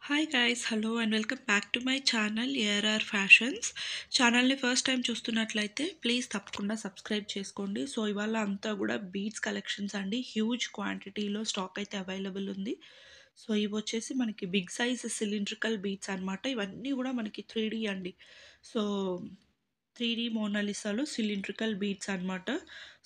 Hi guys hello and welcome back to my channel ARR fashions. ఛానల్ని first time చూస్తున్నట్లయితే please తప్పకుండా subscribe చేసుకోండి. So ఇవాళ అంతా కూడా బీడ్స్ కలెక్షన్స్ అండి, హ్యూజ్ క్వాంటిటీలో స్టాక్ అయితే అవైలబుల్ ఉంది. సో ఇవి వచ్చేసి మనకి బిగ్ సైజ్ సిలిండ్రికల్ బీడ్స్ అనమాట. ఇవన్నీ కూడా మనకి 3D అండి. సో 3D మోనాలిసాలో సిలిండ్రికల్ బీడ్స్ అనమాట.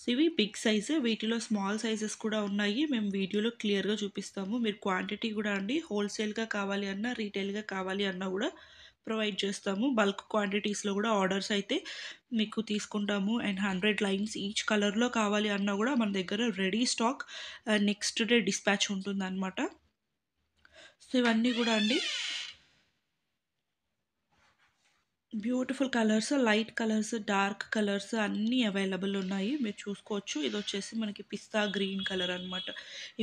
సో ఇవి బిగ్ సైజు, వీటిలో స్మాల్ సైజెస్ కూడా ఉన్నాయి. మేము వీడియోలో క్లియర్గా చూపిస్తాము. మీరు క్వాంటిటీ కూడా అండి హోల్సేల్గా కావాలి అన్నా రీటైల్గా కావాలి అన్నా కూడా ప్రొవైడ్ చేస్తాము. బల్క్ క్వాంటిటీస్లో కూడా ఆర్డర్స్ అయితే మీకు తీసుకుంటాము. అండ్ 100 లైన్స్ ఈచ్ కలర్లో కావాలి అన్నా కూడా మన దగ్గర ready stock next day dispatch ఉంటుందన్నమాట. సో ఇవన్నీ కూడా అండి beautiful colours, light colours, dark colours అన్నీ అవైలబుల్ ఉన్నాయి. మీరు చూసుకోవచ్చు. ఇది వచ్చేసి మనకి పిస్తా గ్రీన్ కలర్ అనమాట.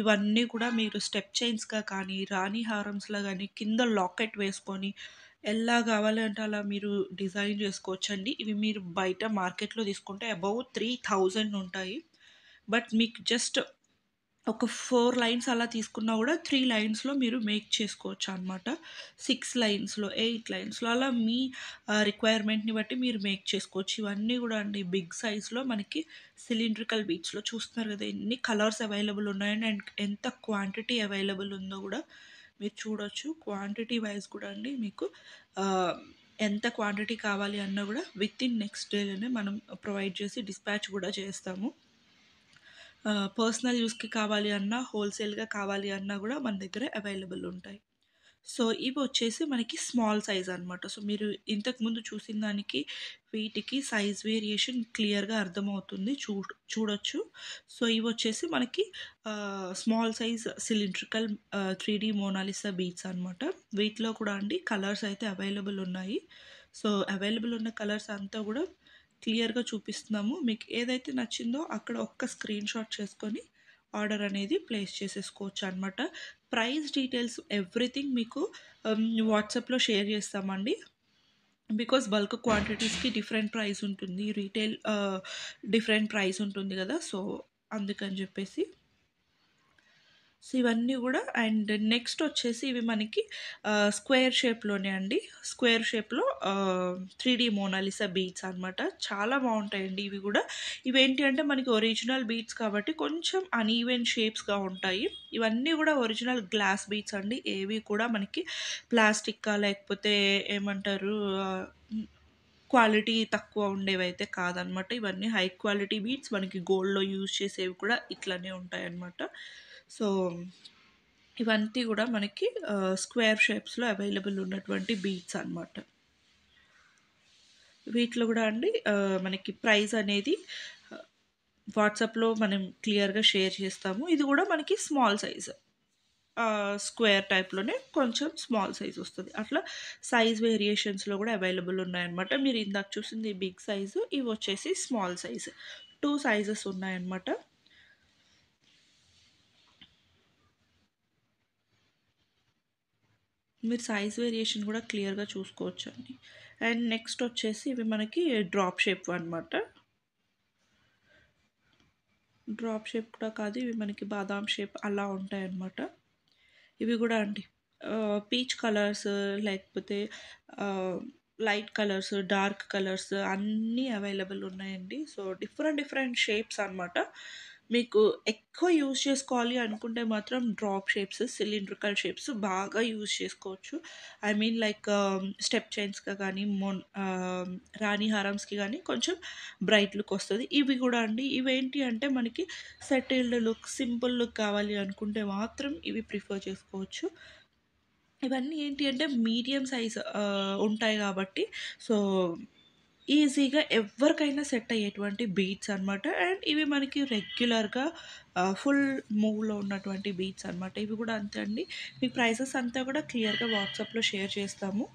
ఇవన్నీ కూడా మీరు స్టెప్ చైన్స్గా కానీ రాణి హారమ్స్లా కానీ కింద లాకెట్ వేసుకొని ఎలా కావాలంటే అలా మీరు డిజైన్ చేసుకోవచ్చండి. ఇవి మీరు బయట మార్కెట్లో తీసుకుంటే అబౌవ్ 3000 ఉంటాయి. బట్ మీకు జస్ట్ ఒక 4 లైన్స్ అలా తీసుకున్నా కూడా 3 లైన్స్‌లో మీరు మేక్ చేసుకోవచ్చు అనమాట. 6 లైన్స్‌లో, 8 లైన్స్‌లో అలా మీ రిక్వైర్మెంట్‌ని బట్టి మీరు మేక్ చేసుకోవచ్చు. ఇవన్నీ కూడా అండి బిగ్ సైజ్‌లో మనకి సిలిండ్రికల్ బీడ్స్‌లో చూస్తున్నారు కదా! ఎన్ని కలర్స్ అవైలబుల్ ఉన్నాయండి. అండ్ ఎంత క్వాంటిటీ అవైలబుల్ ఉందో కూడా మీరు చూడొచ్చు. క్వాంటిటీ వైస్ కూడా అండి మీకు ఆహ్, ఎంత క్వాంటిటీ కావాలి అన్నా కూడా వితిన్ నెక్స్ట్ డేలోనే మనం ప్రొవైడ్ చేసి డిస్పాచ్ కూడా చేస్తాము. పర్సనల్ యూస్‌కి కావాలి అన్నా, హోల్‌సేల్‌గా కావాలి అన్నా కూడా మన దగ్గర అవైలబుల్ ఉంటాయి. సో ఇవి వచ్చేసి మనకి స్మాల్ సైజ్ అనమాట. సో మీరు ఇంతకుముందు చూసిన దానికి వీటికి సైజ్ వేరియేషన్ క్లియర్‌గా అర్థమవుతుంది. చూడొచ్చు. సో ఇవి వచ్చేసి మనకి small size cylindrical 3D Mona Lisa beads అనమాట. వీటిలో కూడా అండి కలర్స్ అయితే అవైలబుల్ ఉన్నాయి. సో అవైలబుల్ ఉన్న కలర్స్ అంతా కూడా క్లియర్‌గా చూపిస్తున్నాము. మీకు ఏదైతే నచ్చిందో అక్కడ ఒక్క స్క్రీన్ షాట్ చేసుకొని ఆర్డర్ అనేది ప్లేస్ చేసేసుకోవచ్చు అనమాట. ప్రైస్ డీటెయిల్స్ ఎవ్రీథింగ్ మీకు వాట్సాప్‌లో షేర్ చేస్తామండి. బికాస్ బల్క్ క్వాంటిటీస్‌కి డిఫరెంట్ ప్రైస్ ఉంటుంది. రీటైల్ డిఫరెంట్ ప్రైస్ ఉంటుంది కదా! సో అందుకని చెప్పేసి. సో ఇవన్నీ కూడా అండ్ నెక్స్ట్ వచ్చేసి ఇవి మనకి స్క్వేర్ షేప్‌లోనే అండి. స్క్వేర్ షేప్‌లో 3D మోనాలిసా బీడ్స్ అనమాట. చాలా బావుంటాయండి ఇవి కూడా. ఇవేంటి అంటే మనకి ఒరిజినల్ బీడ్స్ కాబట్టి కొంచెం అన్‌ఈవెన్ షేప్స్‌గా ఉంటాయి. ఇవన్నీ కూడా ఒరిజినల్ గ్లాస్ బీడ్స్ అండి. ఏవి కూడా మనకి ప్లాస్టిక్కా లేకపోతే ఏమంటారు క్వాలిటీ తక్కువ ఉండేవైతే కాదనమాట. ఇవన్నీ హై క్వాలిటీ బీడ్స్. మనకి గోల్డ్‌లో యూజ్ చేసేవి కూడా ఇట్లనే ఉంటాయన్నమాట. సో ఇవంతా కూడా మనకి స్క్వేర్ షేప్స్‌లో అవైలబుల్ ఉన్నటువంటి బీడ్స్ అనమాట. వీటిలో కూడా అండి మనకి ప్రైస్ అనేది వాట్సాప్‌లో మనం క్లియర్‌గా షేర్ చేస్తాము. ఇది కూడా మనకి స్మాల్ సైజ్. స్క్వేర్ టైప్‌లోనే కొంచెం స్మాల్ సైజ్ వస్తది. అట్లా సైజ్ వేరియేషన్స్‌లో కూడా అవైలబుల్ ఉన్నాయన్నమాట. మీరు ఇందాక చూసింది బిగ్ సైజు, ఇవి వచ్చేసి స్మాల్ సైజ్. 2 సైజెస్ ఉన్నాయన్నమాట. మీరు సైజ్ వేరియేషన్ కూడా క్లియర్‌గా చూసుకోవచ్చండి. అండ్ నెక్స్ట్ వచ్చేసి ఇవి మనకి డ్రాప్ షేప్ అనమాట. డ్రాప్ షేప్ కూడా కాదు, ఇవి మనకి బాదాం షేప్ అలా ఉంటాయన్నమాట. ఇవి కూడా అండి పీచ్ కలర్స్ లేకపోతే లైట్ కలర్స్, డార్క్ కలర్స్ అన్నీ అవైలబుల్ ఉన్నాయండి. సో డిఫరెంట్ డిఫరెంట్ షేప్స్ అనమాట. మీకు ఎక్కువ యూజ్ చేసుకోవాలి అనుకుంటే మాత్రం డ్రాప్ షేప్స్, సిలిండ్రికల్ షేప్స్ బాగా యూజ్ చేసుకోవచ్చు. ఐ మీన్ లైక్ స్టెప్ చైన్స్‌గా కానీ రాణి హారమ్స్‌కి కానీ కొంచెం బ్రైట్ లుక్ వస్తది. ఇవి కూడా అండి ఇవేంటి అంటే మనకి సెటిల్డ్ లుక్, సింపుల్ లుక్ కావాలి అనుకుంటే మాత్రం ఇవి ప్రిఫర్ చేసుకోవచ్చు. ఇవన్నీ ఏంటి అంటే మీడియం సైజ్ ఉంటాయి కాబట్టి సో ఈజీగా ఎవరికైనా సెట్ అయ్యేటువంటి బీట్స్ అనమాట. అండ్ ఇవి మనకి రెగ్యులర్‌గా ఫుల్ మూవ్‌లో ఉన్నటువంటి బీట్స్ అనమాట. ఇవి కూడా అంతే అండి. మీ ప్రైసెస్ అంతా కూడా క్లియర్‌గా వాట్సాప్‌లో షేర్ చేస్తాము.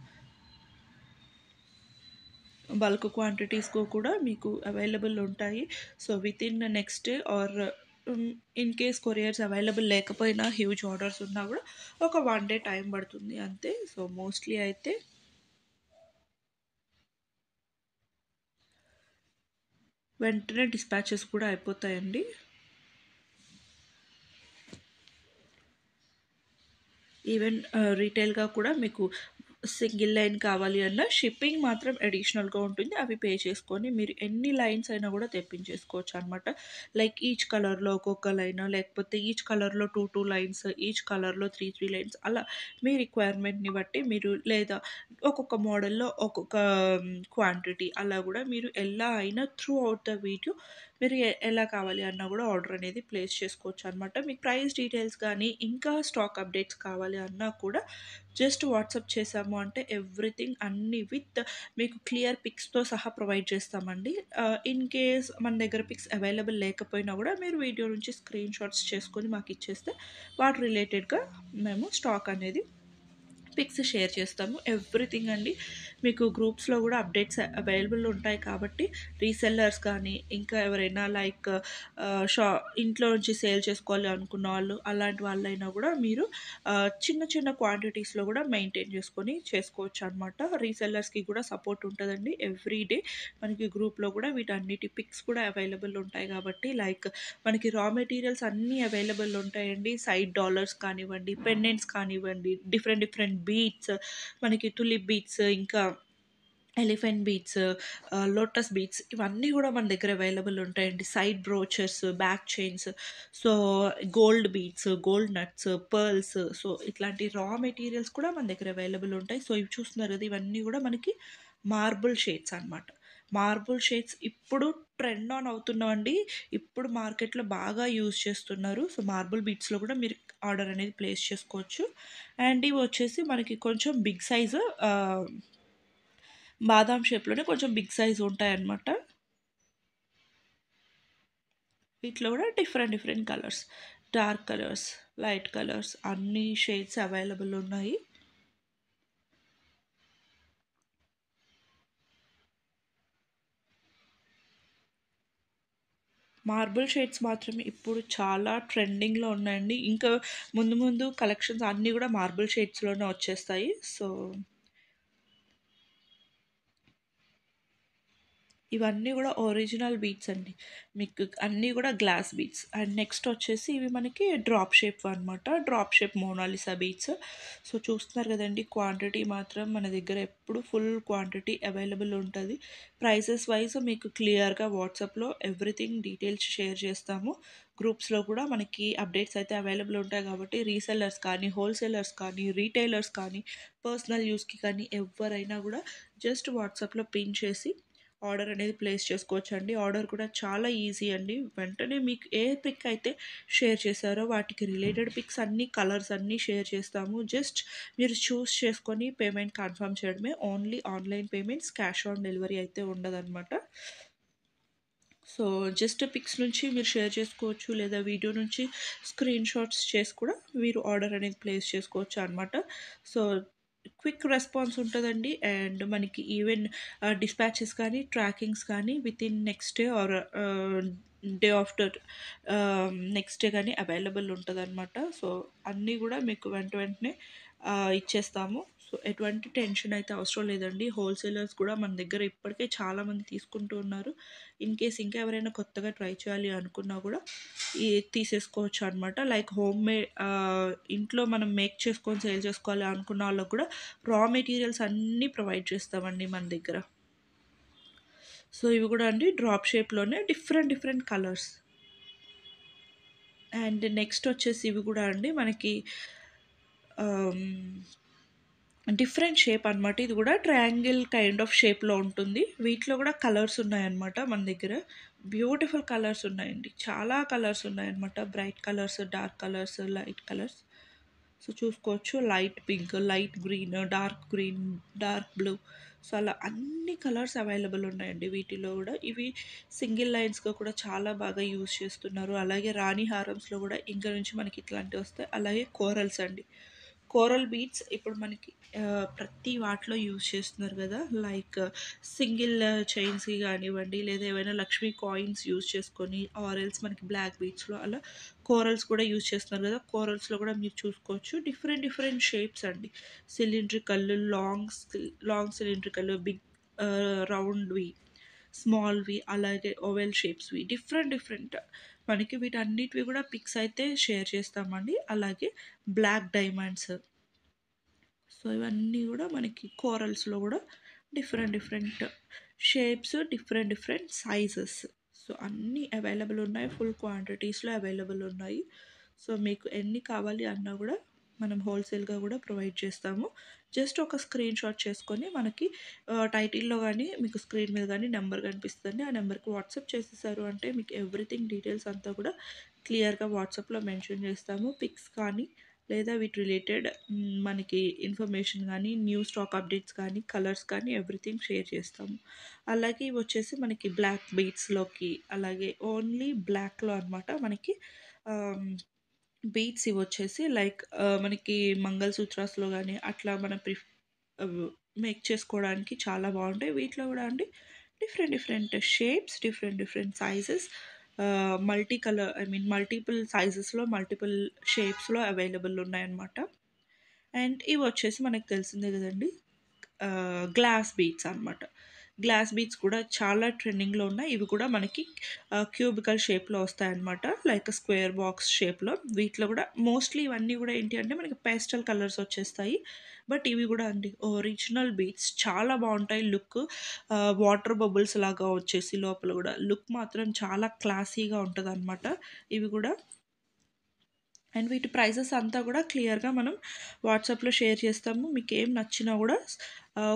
బల్క్ క్వాంటిటీస్‌కు కూడా మీకు అవైలబుల్ ఉంటాయి. So within next day or in case couriers available లేకపోయినా హ్యూజ్ ఆర్డర్స్ ఉన్నా కూడా ఒక 1 డే టైం పడుతుంది అంతే. సో మోస్ట్‌లీ అయితే వెంటనే డిస్పాచెస్ కూడా అయిపోతాయండి. ఈవెన్ రీటైల్‌గా కూడా మీకు సింగిల్ లైన్ కావాలి అన్నా షిప్పింగ్ మాత్రం అడిషనల్‌గా ఉంటుంది. అవి పే చేసుకొని మీరు ఎన్ని లైన్స్ అయినా గూడా తెప్పించేసుకోవచ్చనమాట. లైక్ ఈచ్ కలర్‌లో ఒక్కొక్క లైను, లేకపోతే ఈచ్ కలర్‌లో 2 లైన్స్, ఈచ్ కలర్‌లో 3 లైన్స్ అలా మీ రిక్వైర్మెంట్‌ని బట్టి మీరు లేదా ఒక్కొక్క మోడల్‌లో ఒక్కొక్క క్వాంటిటీ అలా గూడా మీరు ఎలా అయినా త్రూ ఔట్ ద వీడియో మీరు ఎలా కావాలి అన్నా గూడా ఆర్డర్ అనేది ప్లేస్ చేసుకోవచ్చనమాట. మీకు ప్రైస్ డీటెయిల్స్ గానీ, ఇంకా స్టాక్ అప్డేట్స్ కావాలి అన్నా కూడా జస్ట్ వాట్సాప్ చేశాము అంటే ఎవ్రీథింగ్ అన్నీ విత్ మీకు క్లియర్ పిక్స్‌తో సహా ప్రొవైడ్ చేస్తామండి. ఇన్ కేస్ మన దగ్గర పిక్స్ అవైలబుల్ లేకపోయినా గూడా మీరు వీడియో నుంచి స్క్రీన్ షాట్స్ చేసుకొని మాకిచ్చేస్తే వాటి రిలేటెడ్‌గా మేము స్టాక్ అనేది పిక్స్ షేర్ చేస్తాము. ఎవ్రీథింగ్ అండి. మీకు గ్రూప్స్‌లో గూడా అప్డేట్స్ అవైలబుల్ ఉంటాయి కాబట్టి రీసెల్లర్స్ కానీ, ఇంకా ఎవరైనా లైక్ షా ఇంట్లో నుంచి సేల్ చేసుకోవాలి అనుకున్న వాళ్ళు, అలాంటి వాళ్ళైనా గూడా మీరు చిన్న చిన్న క్వాంటిటీస్‌లో గూడా మెయింటైన్ చేసుకొని చేసుకోవచ్చనమాట. రీసెల్లర్స్‌కి కూడా సపోర్ట్ ఉంటదండి. ఎవ్రీ డే మనకి గ్రూప్‌లో గూడా వీటన్నిటి పిక్స్ కూడా అవైలబుల్ ఉంటాయి కాబట్టి లైక్ మనకి రా మెటీరియల్స్ అన్నీ అవైలబుల్ ఉంటాయండి. సైడ్ డాలర్స్ కానివ్వండి, పెండెంట్స్ కానివ్వండి, డిఫరెంట్ డిఫరెంట్ బీడ్స్, మనకి టులిప్ బీడ్స్, ఇంకా ఎలిఫెంట్ బీడ్స్, లోటస్ బీడ్స్ ఇవన్నీ గూడా మన దగ్గర అవైలబుల్ ఉంటాయండి. Side brooches, back chains, so gold beads, gold nuts, pearls, so ఇట్లాంటి రా మెటీరియల్స్ కూడా మన దగ్గర అవైలబుల్ ఉంటాయి. సో ఇవి చూస్తున్నారు కదా! ఇవన్నీ గూడా మనకి మార్బుల్ షేడ్స్ అనమాట. మార్బుల్ షేడ్స్ ఇప్పుడు ట్రెండ్ ఆన్ అవుతున్నావండి. ఇప్పుడు మార్కెట్‌లో బాగా యూజ్ చేస్తున్నారు. సో మార్బుల్ బీడ్స్‌లో గూడా మీరు ఆర్డర్ అనేది ప్లేస్ చేసుకోవచ్చు. అండ్ ఇవి వచ్చేసి మనకి కొంచెం బిగ్ సైజు బాదాం షేప్‌లోనే కొంచెం బిగ్ సైజ్ ఉంటాయన్నమాట. వీటిలో కూడా different different colours, dark colours, light colours అన్ని షేడ్స్ అవైలబుల్ ఉన్నాయి. మార్బుల్ షేడ్స్ మాత్రమే ఇప్పుడు చాలా ట్రెండింగ్‌లో ఉన్నాయండి. ఇంకా ముందు ముందు కలెక్షన్స్ అన్నీ కూడా మార్బుల్ షేడ్స్‌లోనే వచ్చేస్తాయి. సో ఇవన్నీ గూడా ఒరిజినల్ బీడ్స్ అండి. మీకు అన్నీ గూడా గ్లాస్ బీడ్స్. అండ్ నెక్స్ట్ వచ్చేసి ఇవి మనకి డ్రాప్ షేప్ అనమాట. Drop shape Mona Lisa beads. So, చూస్తున్నారు గదండీ! క్వాంటిటీ మాత్రం మన దగ్గర ఎప్పుడు ఫుల్ క్వాంటిటీ అవైలబుల్ ఉంటది. ప్రైసెస్ వైస్ మీకు క్లియర్‌గా వాట్సాప్‌లో ఎవ్రీథింగ్ డీటెయిల్స్ షేర్ చేస్తాము. గ్రూప్స్‌లో కూడా మనకి అప్డేట్స్ అయితే అవైలబుల్ ఉంటాయి కాబట్టి రీసెల్లర్స్ కానీ, హోల్‌సేలర్స్ కానీ, రీటైలర్స్ కానీ, పర్సనల్ యూజ్‌కి కానీ ఎవ్వరైనా గూడా జస్ట్ వాట్సాప్‌లో పిన్ చేసి ఆర్డర్ అనేది ప్లేస్ చేసుకోవచ్చండి. ఆర్డర్ కూడా చాలా ఈజీ అండి. వెంటనే మీకు ఏ పిక్ అయితే షేర్ చేశారో వాటికి రిలేటెడ్ పిక్స్ అన్నీ, కలర్స్ అన్నీ షేర్ చేస్తాము. జస్ట్ మీరు చూస్ చేసుకొని పేమెంట్ కన్ఫర్మ్ చేయడమే. Only online payments, cash on delivery అయితే ఉండదనమాట. సో, జస్ట్ పిక్స్ నుంచి మీరు షేర్ చేసుకోవచ్చు. లేదా వీడియో నుంచి స్క్రీన్ షాట్స్ చేసి కూడా మీరు ఆర్డర్ అనేది ప్లేస్ చేసుకోవచ్చు అనమాట. సో, క్విక్ రెస్పాన్స్ ఉంటదండి. అండ్ మనకి ఈవెన్ డిస్పాచెస్ కానీ, ట్రాకింగ్స్ కానీ within next day or day after next day గానీ అవైలబుల్ ఉంటదనమాట. సో, అన్నీ గూడా మీకు వెంట వెంటనే ఇచ్చేస్తాము. సో, ఎటువంటి టెన్షన్ అయితే అవసరం లేదండి. హోల్‌సేలర్స్ కూడా మన దగ్గర ఇప్పటికే చాలామంది తీసుకుంటూ ఉన్నారు. ఇన్ కేస్ ఇంకా ఎవరైనా కొత్తగా ట్రై చేయాలి అనుకున్నా గూడా తీసేసుకోవచ్చు అనమాట. లైక్ ఇంట్లో మనం మేక్ చేసుకొని సేల్ చేసుకోవాలి అనుకున్న వాళ్ళకి కూడా రా మెటీరియల్స్ అన్నీ ప్రొవైడ్ చేస్తామండి మన దగ్గర. సో, ఇవి గూడా అండి డ్రాప్ షేప్‌లోనే different different colours. And next వచ్చేసి ఇవి గూడా అండి మనకి ఆహ్, డిఫరెంట్ షేప్ అనమాట. ఇది గూడా ట్రయాంగిల్ కైండ్ ఆఫ్ షేప్‌లో ఉంటుంది. వీటిలో గూడా కలర్స్ ఉన్నాయన్నమాట మన దగ్గర. బ్యూటిఫుల్ కలర్స్ ఉన్నాయండి. చాలా కలర్స్ ఉన్నాయన్నమాట. Bright colours, dark colours, light colours. So, చూసుకోవచ్చు. Light pink, light green, dark green, dark blue. So, అలా అన్ని కలర్స్ అవైలబుల్ ఉన్నాయండి వీటిలో గూడా. ఇవి సింగిల్ లైన్స్‌గా కూడా చాలా బాగా యూజ్ చేస్తున్నారు. అలాగే రాణి హారమ్స్‌లో గూడా ఇంక నుంచి మనకి ఇట్లాంటివొస్తాయి. అలాగే కోరల్స్ అండి. కోరల్ బీడ్స్ ఇప్పుడు మనకి ప్రతి వాటిలో యూజ్ చేస్తున్నారు గదా! లైక్ సింగిల్ చైన్స్‌కి గానివ్వండి, లేదా ఏవైనా లక్ష్మీ కాయిన్స్ యూజ్ చేసుకొని ఆర్ ఎల్స్ మనకి బ్లాక్ బీడ్స్‌లో అలా కోరల్స్ కూడా యూజ్ చేస్తున్నారు గదా! కోరల్స్‌లో గూడా మీరు చూసుకోవచ్చు. డిఫరెంట్ డిఫరెంట్ షేప్స్ అండి. సిలిండ్రికల్, లాంగ్ సిలిండ్రికల్, బిగ్ రౌండ్‌వి, స్మాల్‌వి, అలాగే ఓవెల్ షేప్స్‌వి డిఫరెంట్ డిఫరెంట్ మనకి వీటన్నిటివి గూడా పిక్స్ అయితే షేర్ చేస్తామండి. అలాగే బ్లాక్ డైమండ్స్. సో ఇవన్నీ కూడా మనకి కోరల్స్లో కూడా different different shapes, different different sizes. So అన్నీ అవైలబుల్ ఉన్నాయి, ఫుల్ క్వాంటిటీస్లో అవైలబుల్ ఉన్నాయి. సో మీకు ఎన్ని కావాలి అన్నా కూడా మనం హోల్సేల్గా కూడా ప్రొవైడ్ చేస్తాము. జస్ట్ ఒక స్క్రీన్ షాట్ చేసుకొని మనకి టైటిల్లో కానీ మీకు స్క్రీన్ మీద కానీ నెంబర్ కనిపిస్తుంది, ఆ నెంబర్కి వాట్సాప్ చేసేసారు అంటే మీకు ఎవ్రీథింగ్ డీటెయిల్స్ అంతా కూడా క్లియర్గా వాట్సాప్లో మెన్షన్ చేస్తాము. పిక్స్ కానీ లేదా వీటి రిలేటెడ్ మనకి ఇన్ఫర్మేషన్ కానీ, న్యూ స్టాక్ అప్డేట్స్ కానీ, కలర్స్ కానీ ఎవ్రీథింగ్ షేర్ చేస్తాము. అలాగే ఇవి వచ్చేసి మనకి బ్లాక్ బీట్స్లోకి, అలాగే ఓన్లీ బ్లాక్లో అనమాట మనకి బీట్స్ ఇవి వచ్చేసి లైక్ మనకి మంగళసూత్రాస్లో కానీ అట్లా మనం మేక్ చేసుకోవడానికి చాలా బాగుంటాయి. వీటిలో కూడా అండి different different shapes, different different sizes, multi colour I mean multiple సైజెస్లో, మల్టిపుల్ షేప్స్లో అవైలబుల్ ఉన్నాయన్నమాట. అండ్ ఇవి వచ్చేసి మనకు తెలిసిందే కదండి, గ్లాస్ బీట్స్ అనమాట. గ్లాస్ బీట్స్ కూడా చాలా ట్రెండింగ్లో ఉన్నాయి. ఇవి కూడా మనకి క్యూబికల్ షేప్లో వస్తాయన్నమాట, లైక్ స్క్వేర్ బాక్స్ షేప్లో. వీటిలో కూడా మోస్ట్లీ ఇవన్నీ కూడా ఏంటి అంటే మనకి పేస్టల్ కలర్స్ వచ్చేస్తాయి. బట్ ఇవి కూడా అండి ఒరిజినల్ బీట్స్ చాలా బాగుంటాయి. లుక్ వాటర్ బబుల్స్ లాగా వచ్చేసి లోపల కూడా లుక్ మాత్రం చాలా క్లాసీగా ఉంటుంది అనమాట ఇవి కూడా. అండ్ వీటి ప్రైసెస్ అంతా కూడా క్లియర్గా మనం వాట్సాప్లో షేర్ చేస్తాము. మీకు ఏం నచ్చినా కూడా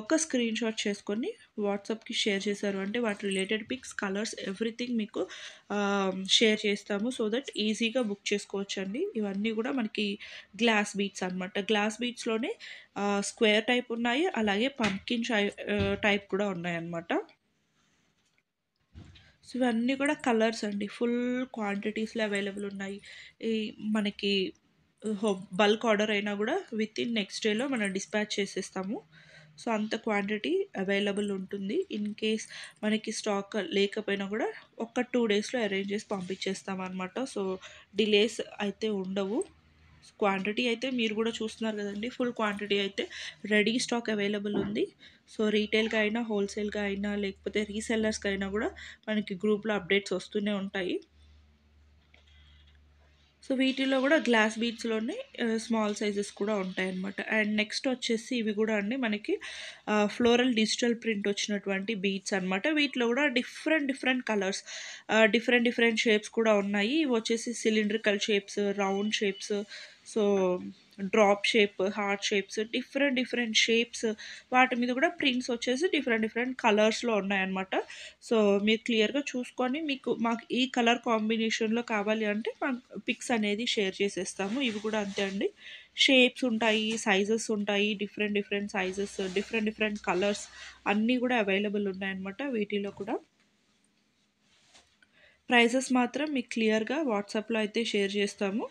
ఒక స్క్రీన్ షాట్ చేసుకొని వాట్సాప్కి షేర్ చేశారు అంటే వాటి రిలేటెడ్ పిక్స్, కలర్స్ ఎవ్రీథింగ్ మీకు షేర్ చేస్తాము. సో దట్ ఈజీగా బుక్ చేసుకోవచ్చు అండి. ఇవన్నీ కూడా మనకి గ్లాస్ బీట్స్ అనమాట. గ్లాస్ బీట్స్లోనే స్క్వేర్ టైప్ ఉన్నాయి, అలాగే పంకిన్ టైప్ కూడా ఉన్నాయన్నమాట. సో ఇవన్నీ కూడా కలర్స్ అండి, ఫుల్ క్వాంటిటీస్లో అవైలబుల్ ఉన్నాయి. ఈ మనకి బల్క్ ఆర్డర్ అయినా కూడా విత్ ఇన్ నెక్స్ట్ డేలో మనం డిస్పాచ్ చేసేస్తాము. సో అంత క్వాంటిటీ అవైలబుల్ ఉంటుంది. ఇన్ కేస్ మనకి స్టాక్ లేకపోయినా కూడా ఒక 2 డేస్లో అరేంజ్ చేసి పంపించేస్తాం అనమాట. సో డిలేస్ అయితే ఉండవు. క్వాంటిటీ అయితే మీరు కూడా చూస్తున్నారు కదండి, ఫుల్ క్వాంటిటీ అయితే రెడీ స్టాక్ అవైలబుల్ ఉంది. సో రీటైల్గా అయినా, హోల్సేల్గా అయినా, లేకపోతే రీసెల్లర్స్కి అయినా కూడా మనకి గ్రూప్లో అప్డేట్స్ వస్తూనే ఉంటాయి. సో వీటిలో కూడా గ్లాస్ బీట్స్లోనే స్మాల్ సైజెస్ కూడా ఉంటాయన్నమాట. అండ్ నెక్స్ట్ వచ్చేసి ఇవి కూడా అండి మనకి ఫ్లోరల్ డిజిటల్ ప్రింట్ వచ్చినటువంటి బీట్స్ అనమాట. వీటిలో కూడా different different colours, different different shapes కూడా ఉన్నాయి. ఇవి వచ్చేసి cylindrical shapes, round shapes, so drop shape, heart shapes, different different shapes. వాటి మీద కూడా ప్రింట్స్ వచ్చేసి డిఫరెంట్ డిఫరెంట్ కలర్స్లో ఉన్నాయన్నమాట. సో మీరు క్లియర్గా చూసుకొని మీకు మాకు ఈ కలర్ కాంబినేషన్లో కావాలి అంటే పిక్స్ అనేది షేర్ చేసేస్తాము. ఇవి కూడా అంతే అండి, షేప్స్ ఉంటాయి, సైజెస్ ఉంటాయి, different different sizes, different different colours అన్నీ కూడా అవైలబుల్ ఉన్నాయన్నమాట. వీటిలో కూడా ప్రైసెస్ మాత్రం మీకు క్లియర్గా వాట్సాప్లో అయితే షేర్ చేస్తాము.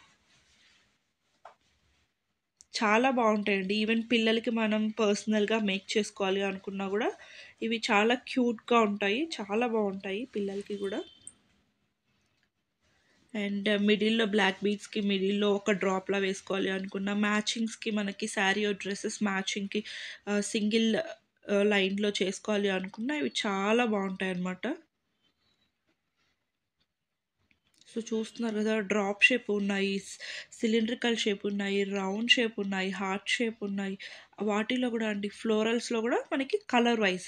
చాలా బాగుంటాయండి. ఈవెన్ పిల్లలకి మనం పర్సనల్గా మేక్ చేసుకోవాలి అనుకున్నా కూడా ఇవి చాలా క్యూట్గా ఉంటాయి, చాలా బాగుంటాయి పిల్లలకి కూడా. అండ్ మిడిల్లో బ్లాక్ బీడ్స్కి మిడిల్లో ఒక డ్రాప్లా వేసుకోవాలి అనుకున్న, మ్యాచింగ్స్కి మనకి శారీ డ్రెస్సెస్ మ్యాచింగ్కి సింగిల్ లైన్లో చేసుకోవాలి అనుకున్న ఇవి చాలా బాగుంటాయి అన్నమాట. సో చూస్తున్నారు కదా, డ్రాప్ షేప్ ఉన్నాయి, సిలిండ్రికల్ షేప్ ఉన్నాయి, రౌండ్ షేప్ ఉన్నాయి, హార్ట్ షేప్ ఉన్నాయి. వాటిలో కూడా అండి ఫ్లోరల్స్లో కూడా మనకి colour wise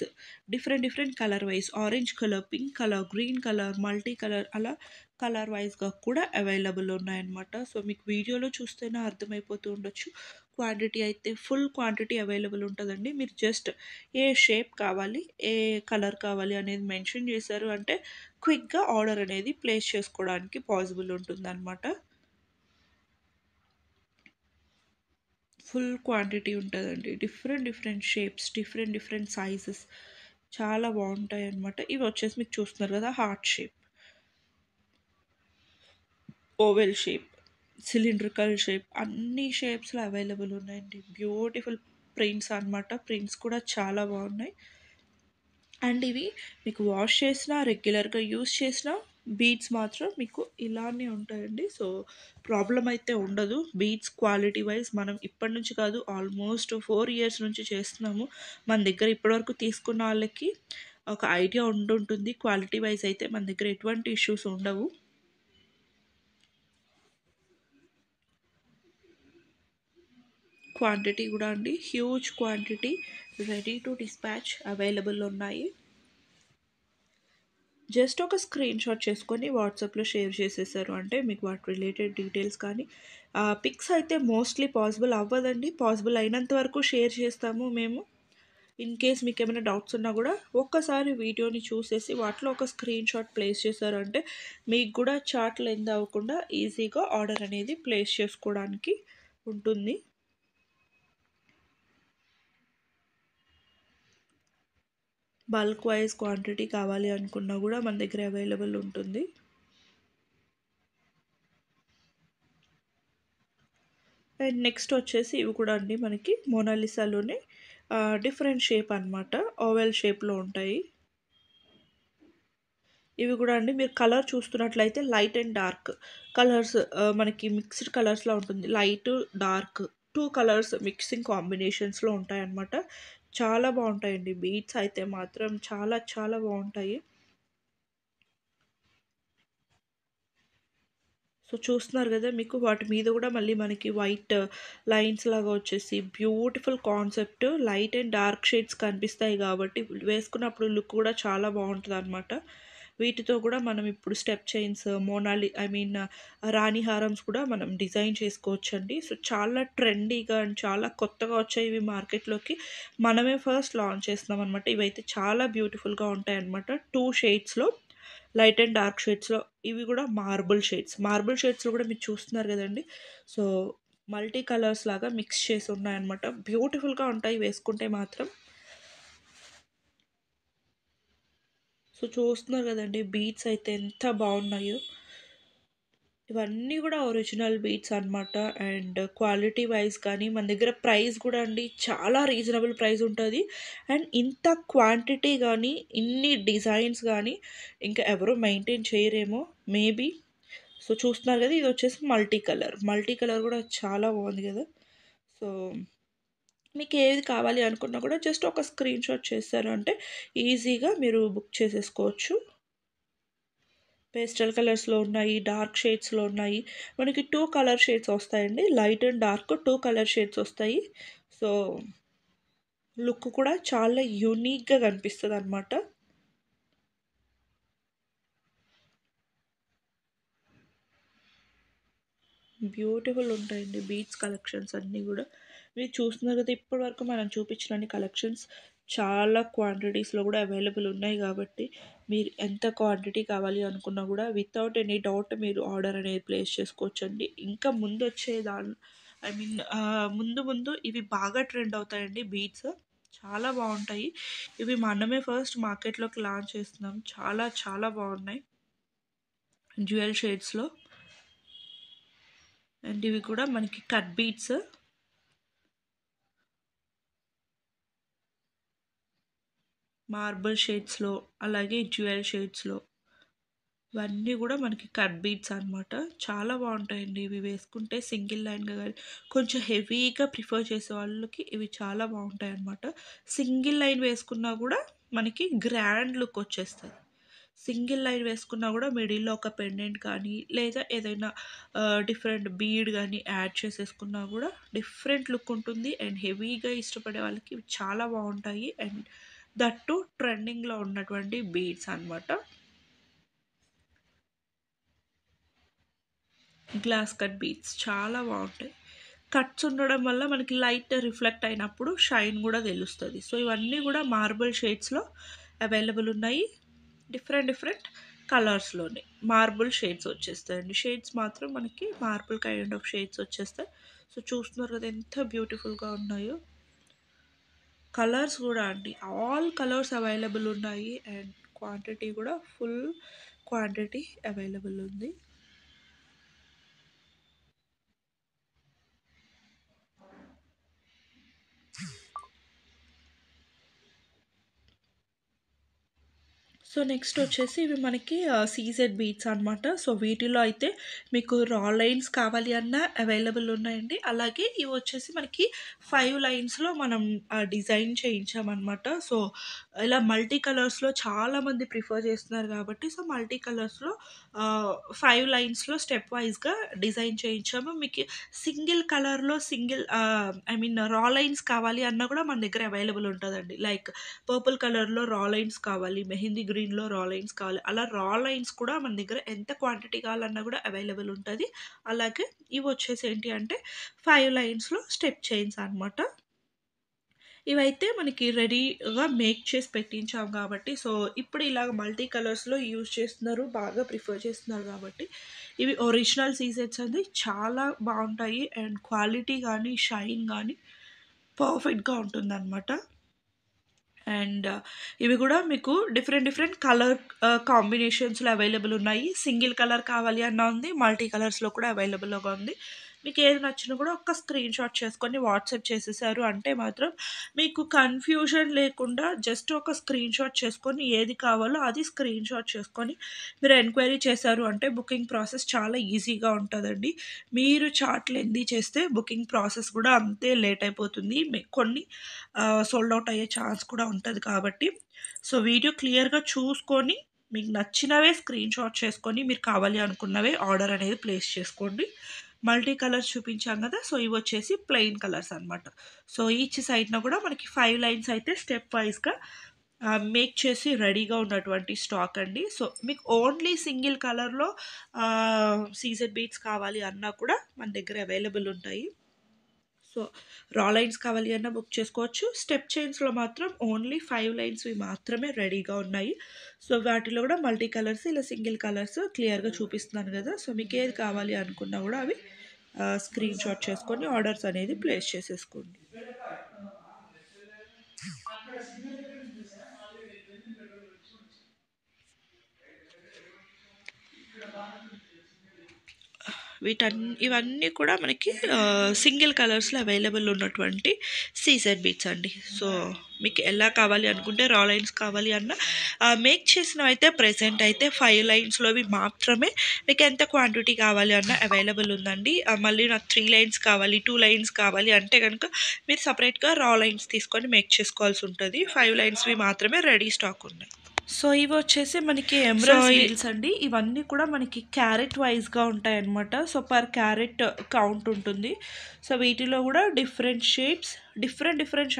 different different colour wise, orange colour, pink colour, green colour, multi colour, అలా కలర్ వైజ్గా కూడా అవైలబుల్ ఉన్నాయన్నమాట. సో మీకు వీడియోలో చూస్తేనే అర్థమైపోతూ ఉండొచ్చు. క్వాంటిటీ అయితే ఫుల్ క్వాంటిటీ అవైలబుల్ ఉంటుందండి. మీరు జస్ట్ ఏ షేప్ కావాలి, ఏ కలర్ కావాలి అనేది మెన్షన్ చేశారు అంటే క్విక్గా ఆర్డర్ అనేది ప్లేస్ చేసుకోవడానికి పాసిబుల్ ఉంటుందన్నమాట. ఫుల్ క్వాంటిటీ ఉంటుందండి, different different shapes, different different sizes, చాలా బాగుంటాయి అన్నమాట. ఇవి వచ్చేసి మీకు చూస్తున్నారు కదా, heart shape, oval shape, cylindrical shape, అన్ని షేప్స్లో అవైలబుల్ ఉన్నాయండి. బ్యూటిఫుల్ ప్రింట్స్ అన్నమాట. ప్రింట్స్ కూడా చాలా బాగున్నాయి. అండ్ ఇవి మీకు వాష్ చేసినా, రెగ్యులర్గా యూస్ చేసినా బీడ్స్ మాత్రం మీకు ఇలానే ఉంటాయండి. సో ప్రాబ్లం అయితే ఉండదు. బీడ్స్ క్వాలిటీ వైజ్ మనం ఇప్పటి నుంచి కాదు, ఆల్మోస్ట్ 4 ఇయర్స్ నుంచి చేస్తున్నాము. మన దగ్గర ఇప్పటివరకు తీసుకున్న వాళ్ళకి ఒక ఐడియా ఉంటుంటుంది. క్వాలిటీ వైజ్ అయితే మన దగ్గర ఎటువంటి ఇష్యూస్ ఉండవు. క్వాంటిటీ కూడా అండి huge quantity ready to dispatch available ఉన్నాయి. జస్ట్ ఒక స్క్రీన్ షాట్ చేసుకొని వాట్సాప్లో షేర్ చేసేసారు అంటే మీకు వాటి రిలేటెడ్ డీటెయిల్స్ కానీ పిక్స్ అయితే మోస్ట్లీ పాసిబుల్ అవ్వదండి. పాసిబుల్ అయినంత వరకు షేర్ చేస్తాము మేము. ఇన్ కేస్ మీకు ఏమైనా డౌట్స్ ఉన్నా కూడా ఒక్కసారి వీడియోని చూసేసి వాటిలో ఒక స్క్రీన్ షాట్ ప్లేస్ చేశారంటే మీకు కూడా చాట్ లెంత్ అవ్వకుండా ఈజీగా ఆర్డర్ అనేది ప్లేస్ చేసుకోవడానికి ఉంటుంది. బల్క్ వైజ్ క్వాంటిటీ కావాలి అనుకున్నా కూడా మన దగ్గర అవైలబుల్ ఉంటుంది. అండ్ నెక్స్ట్ వచ్చేసి ఇవి కూడా అండి మనకి మోనాలిసాలోనే డిఫరెంట్ షేప్ అనమాట, ఓవెల్ షేప్లో ఉంటాయి. ఇవి కూడా అండి మీరు కలర్ చూస్తున్నట్లయితే లైట్ అండ్ డార్క్ కలర్స్ మనకి మిక్స్డ్ కలర్స్లో ఉంటుంది. Light dark two colours mixing కాంబినేషన్స్లో ఉంటాయన్నమాట. చాలా బాగుంటాయండి బీట్స్ అయితే మాత్రం చాలా చాలా బాగుంటాయి. సో చూస్తున్నారు కదా మీకు వాటి మీద కూడా మళ్ళీ మనకి వైట్ లైన్స్ లాగా వచ్చేసి beautiful concept, light and dark shades కనిపిస్తాయి కాబట్టి వేసుకున్నప్పుడు లుక్ కూడా చాలా బాగుంటుంది అనమాట. వీటితో కూడా మనం ఇప్పుడు స్టెప్ చైన్స్, మోనాలి ఐ మీన్ రాణి హారమ్స్ కూడా మనం డిజైన్ చేసుకోవచ్చండి. సో చాలా ట్రెండీగా అండ్ చాలా కొత్తగా వచ్చాయి ఇవి మార్కెట్లోకి. మనమే ఫస్ట్ లాంచ్ చేస్తున్నాం అనమాట. ఇవైతే చాలా బ్యూటిఫుల్గా ఉంటాయి అనమాట. టూ షేడ్స్లో, లైట్ అండ్ డార్క్ షేడ్స్లో. ఇవి కూడా మార్బుల్ షేడ్స్లో కూడా మీరు చూస్తున్నారు కదండి. సో మల్టీ కలర్స్ లాగా మిక్స్ చేసి ఉన్నాయన్నమాట. బ్యూటిఫుల్గా ఉంటాయి వేసుకుంటే మాత్రం. సో చూస్తున్నారు కదండి బీట్స్ అయితే ఎంత బాగున్నాయో. ఇవన్నీ కూడా ఒరిజినల్ బీట్స్ అనమాట. అండ్ క్వాలిటీ వైజ్ కానీ మన దగ్గర ప్రైస్ కూడా అండి చాలా రీజనబుల్ ప్రైస్ ఉంటుంది. అండ్ ఇంత క్వాంటిటీ కానీ ఇన్ని డిజైన్స్ కానీ ఇంకా ఎవరు మెయింటైన్ చేయరేమో మేబీ. సో చూస్తున్నారు కదా ఇది వచ్చేసి మల్టీ కలర్ కూడా చాలా బాగుంది కదా. సో మీకు ఏది కావాలి అనుకున్నా కూడా జస్ట్ ఒక స్క్రీన్ షాట్ చేస్తారు అంటే ఈజీగా మీరు బుక్ చేసేసుకోవచ్చు. పేస్టల్ కలర్స్లో ఉన్నాయి, డార్క్ షేడ్స్లో ఉన్నాయి. మనకి టూ కలర్ షేడ్స్ వస్తాయండి, light and dark two colour shades వస్తాయి. సో లుక్ కూడా చాలా యూనిక్గా కనిపిస్తుంది అనమాట. బ్యూటిఫుల్ ఉంటాయండి బీట్స్ కలెక్షన్స్ అన్నీ కూడా. మీరు చూస్తున్నారు కదా ఇప్పటి వరకు మనం చూపించిన కలెక్షన్స్ చాలా క్వాంటిటీస్లో కూడా అవైలబుల్ ఉన్నాయి కాబట్టి మీరు ఎంత క్వాంటిటీ కావాలి అనుకున్నా కూడా వితౌట్ ఎనీ డౌట్ మీరు ఆర్డర్ అనేది ప్లేస్ చేసుకోవచ్చండి. ఇంకా ముందు వచ్చే ఐ మీన్ ముందు ముందు ఇవి బాగా ట్రెండ్ అవుతాయండి బీట్స్. చాలా బాగుంటాయి. ఇవి మనమే ఫస్ట్ మార్కెట్లోకి లాంచ్ చేస్తున్నాం. చాలా చాలా బాగున్నాయి డ్యూయల్ షేడ్స్లో. అండ్ ఇవి కూడా మనకి కట్ బీట్స్, మార్బుల్ షేడ్స్లో, అలాగే డ్యూయల్ షేడ్స్లో. ఇవన్నీ కూడా మనకి కట్ బీట్స్ అనమాట. చాలా బాగుంటాయండి ఇవి వేసుకుంటే సింగిల్ లైన్గా కానీ కొంచెం హెవీగా ప్రిఫర్ చేసే వాళ్ళకి ఇవి చాలా బాగుంటాయి అనమాట. సింగిల్ లైన్ వేసుకున్నా కూడా మనకి గ్రాండ్ లుక్ వచ్చేస్తుంది. సింగిల్ లైన్ వేసుకున్నా కూడా మిడిల్లో ఒక పెండెంట్ కానీ లేదా ఏదైనా డిఫరెంట్ బీడ్ కానీ యాడ్ చేసేసుకున్నా కూడా డిఫరెంట్ లుక్ ఉంటుంది. అండ్ హెవీగా ఇష్టపడే వాళ్ళకి ఇవి చాలా బాగుంటాయి. అండ్ దట్టు ట్రెండింగ్లో ఉన్నటువంటి బీడ్స్ అనమాట. గ్లాస్ కట్ బీడ్స్ చాలా బాగుంటాయి. కట్స్ ఉండడం వల్ల మనకి లైట్ రిఫ్లెక్ట్ అయినప్పుడు షైన్ కూడా తెలుస్తుంది. సో ఇవన్నీ కూడా మార్బుల్ షేడ్స్లో అవైలబుల్ ఉన్నాయి. డిఫరెంట్ డిఫరెంట్ కలర్స్లోనే మార్బుల్ షేడ్స్ వచ్చేస్తాయండి. షేడ్స్ మాత్రం మనకి మార్బుల్ కైండ్ ఆఫ్ షేడ్స్ వచ్చేస్తాయి. సో చూస్తున్నారు కదా ఎంత బ్యూటిఫుల్గా ఉన్నాయో. కలర్స్ కూడా అండి ఆల్ కలర్స్ అవైలబుల్ ఉన్నాయి. అండ్ క్వాంటిటీ కూడా ఫుల్ క్వాంటిటీ అవైలబుల్ ఉంది. సో నెక్స్ట్ వచ్చేసి ఇవి మనకి సీజెడ్ బీట్స్ అనమాట. సో వీటిలో అయితే మీకు రా లైన్స్ కావాలి అన్నా అవైలబుల్ ఉన్నాయండి. అలాగే ఇవి వచ్చేసి మనకి 5 లైన్స్‌లో మనం డిజైన్ చేయించామనమాట. సో ఇలా మల్టీ కలర్స్‌లో చాలామంది ప్రిఫర్ చేస్తున్నారు కాబట్టి సో మల్టీ కలర్స్‌లో 5 లైన్స్‌లో స్టెప్ వైస్‌గా డిజైన్ చేయించాము. మీకు సింగిల్ కలర్‌లో ఐ మీన్ రా లైన్స్ కావాలి అన్నా కూడా మన దగ్గర అవైలబుల్ ఉంటదండి. లైక్ పర్పుల్ కలర్‌లో రా లైన్స్ కావాలి, మెహందీ గ్రీన్‌లో రా లైన్స్ కావాలి. అలా రా లైన్స్ కూడా మన దగ్గర ఎంత క్వాంటిటీ కావాలన్నా కూడా అవైలబుల్ ఉంటది. అలాగే ఇవొచ్చేసి ఏంటి అంటే 5 లైన్స్‌లో స్టెప్ చైన్స్ అనమాట. ఇవైతే మనకి రెడీగా మేక్ చేసి పెట్టించాం కాబట్టి, సో ఇప్పుడు ఇలాగ మల్టీ కలర్స్‌లో యూజ్ చేస్తున్నారు. బాగా ప్రిఫర్ చేస్తున్నారు కాబట్టి, ఇవి ఒరిజినల్ సీజెట్స్ అండి. చాలా బావుంటాయి అండ్ క్వాలిటీ గానీ, షైన్ గానీ పర్ఫెక్ట్‌గా ఉంటుందనమాట. అండ్ ఇవి గూడా మీకు డిఫరెంట్ డిఫరెంట్ కలర్ కాంబినేషన్స్‌లో అవైలబుల్ ఉన్నాయి. సింగిల్ కలర్ కావాలి అన్నా ఉంది. మల్టీ కలర్స్‌లో కూడా అవైలబుల్‌గా ఉంది. మీకు ఏది నచ్చినా కూడా ఒక్క స్క్రీన్‌షాట్ చేసుకొని వాట్సాప్ చేసేసారు అంటే మాత్రం మీకు కన్‌ఫ్యూజన్ లేకుండా జస్ట్ ఒక స్క్రీన్‌షాట్ చేసుకొని ఏది కావాలో అది స్క్రీన్‌షాట్ చేసుకొని మీరు ఎంక్వైరీ చేశారు అంటే బుకింగ్ ప్రాసెస్ చాలా ఈజీగా ఉంటదండి. మీరు చార్ట్ లెంతీ చేస్తే బుకింగ్ ప్రాసెస్ కూడా అంతే లేట్ అయిపోతుంది. కొన్ని సోల్డ్ ఔట్ అయ్యే ఛాన్స్ కూడా ఉంటది కాబట్టి, సో వీడియో క్లియర్‌గా చూసుకొని, మీకు నచ్చినవే స్క్రీన్‌షాట్ చేసుకొని, మీరు కావాలి అనుకున్నవే ఆర్డర్ అనేది ప్లేస్ చేసుకోండి. మల్టీ కలర్స్ చూపించాం గదా! సో ఇవొచ్చేసి ప్లెయిన్ కలర్స్ అనమాట. సో ఈచ్ సైడ్‌న కూడా మనకి 5 లైన్స్ అయితే స్టెప్ వైస్‌గా మేక్ చేసి రెడీగా ఉన్నటువంటి స్టాక్ అండి. సో మీకు ఓన్లీ సింగిల్ కలర్‌లో సీజెడ్ బీట్స్ కావాలి అన్నా కూడా మన దగ్గర అవైలబుల్ ఉంటాయి. సో రా లైన్స్ కావాలి అన్నా బుక్ చేసుకోవచ్చు. స్టెప్ చైన్స్‌లో మాత్రం ఓన్లీ 5 లైన్స్‌వి మాత్రమే రెడీగా ఉన్నాయి. సో వాటిలో కూడా మల్టీ కలర్స్, ఇలా సింగిల్ కలర్స్ క్లియర్‌గా చూపిస్తున్నాను గదా! సో మీకేది కావాలి అనుకున్నా గూడా అవి స్క్రీన్‌షాట్ చేసుకొని ఆర్డర్స్ అనేది ప్లేస్ చేసేసుకోండి. ఇవన్నీ కూడా మనకి సింగిల్ కలర్స్‌లో అవైలబుల్ ఉన్నటువంటి సీజెడ్ బీట్స్ అండి. సో మీకు ఎలా కావాలి అనుకుంటే రా లైన్స్ కావాలి అన్నా మేక్ చేసినవైతే ప్రెజెంట్ అయితే 5 లైన్స్‌లోవి మాత్రమే మీకు ఎంత క్వాంటిటీ కావాలి అన్నా అవైలబుల్ ఉందండి. మళ్ళీ నాకు 3 లైన్స్ కావాలి, 2 లైన్స్ కావాలి అంటే గనుక మీరు సెపరేట్‌గా రా లైన్స్ తీసుకొని మేక్ చేసుకోవాల్సి ఉంటది. 5 లైన్స్‌వి మాత్రమే రెడీ స్టాక్ ఉన్నాయి. సో ఇవొచ్చేసి మనకి ఎమరల్డ్స్ బీడ్స్ అండి. ఇవన్నీ కూడా మనకి క్యారెట్ వైస్‌గా ఉంటాయన్నమాట. సో పర్ క్యారెట్ కౌంట్ ఉంటుంది. సో వీటిలో కూడా different shapes, different different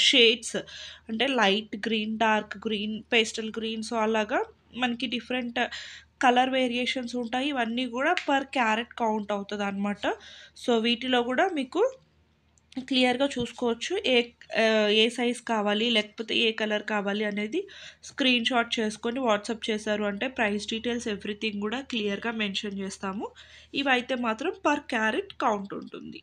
shades అంటే light green, dark green, pastel green so అలాగా మనకి డిఫరెంట్ కలర్ వేరియేషన్స్ ఉంటాయి. ఇవన్నీ కూడా పర్ క్యారెట్ కౌంట్ అవుతదనమాట. సో వీటిలో కూడా మీకు క్లియర్‌గా చూసుకోవచ్చు. ఏ సైజ్ కావాలి, లేకపోతే ఏ కలర్ కావాలి అనేది స్క్రీన్‌షాట్ చేసుకొని వాట్సాప్ చేశారు అంటే ప్రైస్ డీటెయిల్స్ ఎవ్రీథింగ్ గూడా క్లియర్‌గా మెన్షన్ చేస్తాము. ఇవైతే మాత్రం పర్ క్యారెట్ కౌంట్ ఉంటుంది.